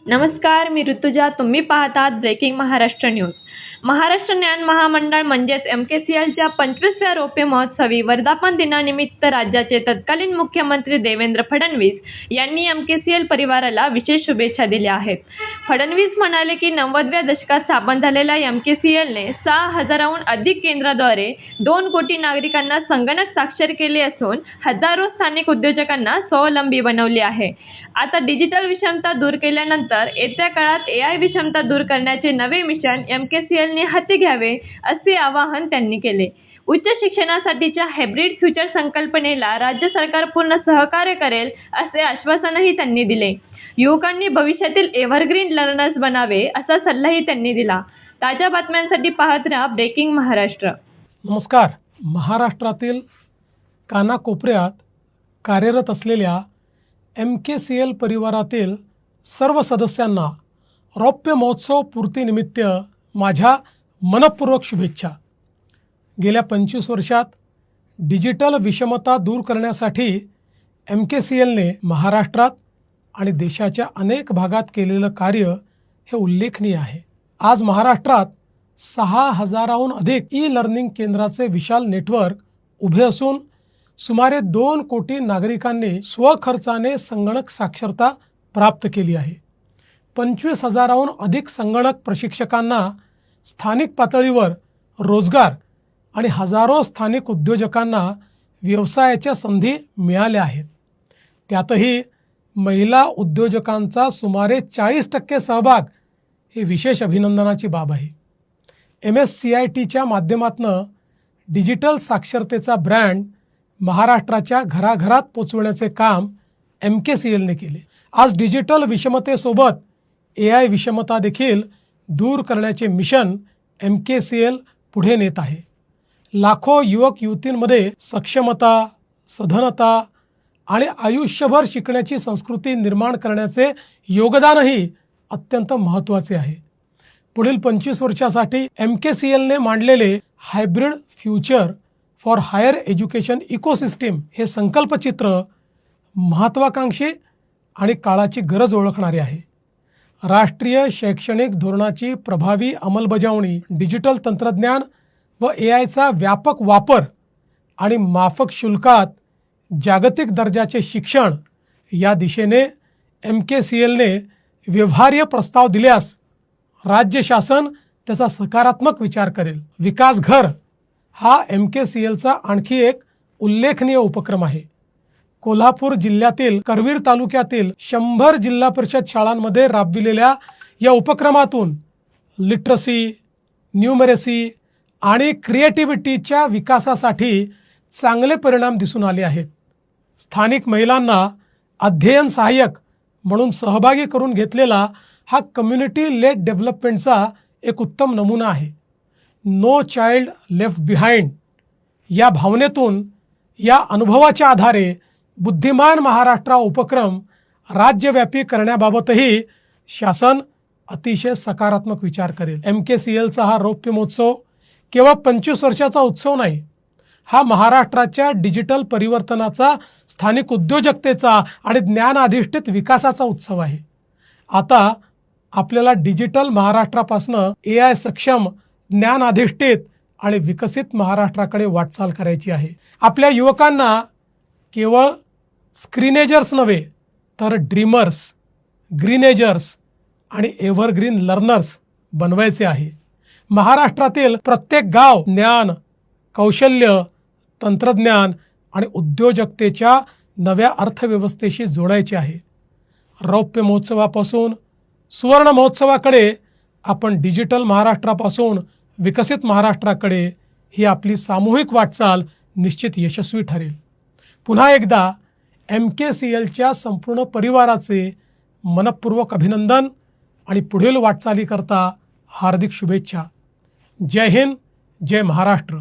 नमस्कार, मी ऋतुजा. तुम्ही पाहतात ब्रेकिंग महाराष्ट्र न्यूज. महाराष्ट्र ज्ञान महामंडळ म्हणजेच MKCLच्या 25व्या रौप्य महोत्सवी वर्धापन दिनानिमित्त राज्याचे तत्कालीन मुख्यमंत्री देवेंद्र फडणवीस यांनी MKCL परिवाराला विशेष शुभेच्छा दिल्या आहेत. फडणवीस म्हणाले की 90व्या दशकात स्थापन झालेल्या MKCLने 6,000हून अधिक केंद्राद्वारे 2 कोटी नागरिकांना संगणक साक्षर केले असून हजारो स्थानिक उद्योजकांना स्वावलंबी बनवले आहे. आता डिजिटल विषमता दूर केल्यानंतर येत्या काळात AI विषमता दूर करण्याचे नवे मिशन MKCLने हाती घ्यावे असे आवाहन त्यांनी केले. उच्च शिक्षणासाठीच्या हायब्रिड फ्युचर संकल्पनेला राज्य सरकार पूर्ण सहकार्य करेल असे आश्वासनही त्यांनी दिले. युवकांनी भविष्यातील एव्हरग्रीन लर्नर्स बनावे असा सल्लाही त्यांनी दिला. ताज्या बातम्यांसाठी पाहत राहा ब्रेकिंग महाराष्ट्र. नमस्कार. महाराष्ट्रातील कानाकोपऱ्यात कार्यरत असलेल्या MKCL परिवारातील सर्व सदस्यांना रौप्य महोत्सव पूर्तीनिमित्त माझ्या मनपूर्वक शुभेच्छा. गेल्या 25 वर्षात डिजिटल विषमता दूर करण्यासाठी MKCLने महाराष्ट्रात आणि देशाच्या अनेक भागात केलेलं कार्य हे उल्लेखनीय आहे. आज महाराष्ट्रात 6,000हून अधिक ई-लर्निंग केंद्राचे विशाल नेटवर्क उभे असून सुमारे 2 कोटी नागरिकांनी स्वखर्चाने संगणक साक्षरता प्राप्त केली आहे. 25,000हून अधिक संगणक प्रशिक्षकांना स्थानिक पातळीवर रोजगार आणि हजारो स्थानिक उद्योजकांना व्यवसायाच्या संधी मिळाल्या आहेत. त्यातही महिला उद्योजकांचा सुमारे 40% सहभाग ही विशेष अभिनंदनाची बाब आहे. MSCITच्या माध्यमातून डिजिटल साक्षरतेचा ब्रँड महाराष्ट्राच्या घराघरात पोचवण्याचे काम MKCLने केले. आज डिजिटल विषमतेसोबत AI विषमता देखील दूर करण्याचे मिशन MKCL पुढे नेत आहे. लाखो युवक युवतींमध्ये सक्षमता, सधनता आणि आयुष्यभर शिकण्याची संस्कृती निर्माण करण्याचे योगदानही अत्यंत महत्त्वाचे आहे. पुढील 25 वर्षासाठी MKCLने मांडलेले hybrid future for higher education ecosystem हे संकल्पचित्र महत्त्वाकांक्षी आणि काळाची गरज ओळखणारे आहे. राष्ट्रीय शैक्षणिक धोरणाची प्रभावी अंमलबजावणी, डिजिटल तंत्रज्ञान व AIचा व्यापक वापर आणि माफक शुल्कात जागतिक दर्जाचे शिक्षण या दिशेने MKCLने व्यवहार्य प्रस्ताव दिल्यास राज्य शासन त्याचा सकारात्मक विचार करेल. विकास घर हा MKCLचा आणखी एक उल्लेखनीय उपक्रम आहे. कोल्हापूर जिल्ह्यातील करवीर तालुक्यातील 100 जिल्हा परिषद शाळांमध्ये राबविलेल्या या उपक्रमातून लिटरसी, न्यूमरेसी आणि क्रिएटिव्हिटीच्या विकासासाठी चांगले परिणाम दिसून आले आहेत. स्थानिक महिलांना अध्ययन सहाय्यक म्हणून सहभागी करून घेतलेला हा कम्युनिटी लेड डेव्हलपमेंटचा एक उत्तम नमुना आहे. नो चाइल्ड लेफ्ट बिहाइंड या भावनेतून, या अनुभवाच्या आधारे बुद्धिमान महाराष्ट्र उपक्रम राज्यव्यापी करण्याबाबतही शासन अतिशय सकारात्मक विचार करेल. MKCLचा हा रौप्य महोत्सव केवळ 25 वर्षाचा उत्सव नाही, हा महाराष्ट्राच्या डिजिटल परिवर्तनाचा, स्थानिक उद्योजकतेचा आणि ज्ञानाधिष्ठित विकासाचा उत्सव आहे. आता आपल्याला डिजिटल महाराष्ट्रापासून AI सक्षम, ज्ञानाधिष्ठित आणि विकसित महाराष्ट्राकडे वाटचाल करायची आहे. आपल्या युवकांना केवळ स्क्रीनेजर्स नव्हे तर ड्रीमर्स, ग्रीनेजर्स आणि एव्हरग्रीन लर्नर्स बनवायचे आहे. महाराष्ट्रातील प्रत्येक गाव ज्ञान, कौशल्य, तंत्रज्ञान आणि उद्योजकतेच्या नव्या अर्थव्यवस्थेशी जोडायचे आहे. रौप्य महोत्सवापासून सुवर्ण महोत्सवाकडे आपण डिजिटल महाराष्ट्रापासून विकसित महाराष्ट्राकडे ही आपली सामूहिक वाटचाल निश्चित यशस्वी ठरेल. पुन्हा एकदा MKCLच्या संपूर्ण परिवाराचे मनपूर्वक अभिनंदन आणि पुढील वाटचालीकरता हार्दिक शुभेच्छा. जय हिंद, जय महाराष्ट्र.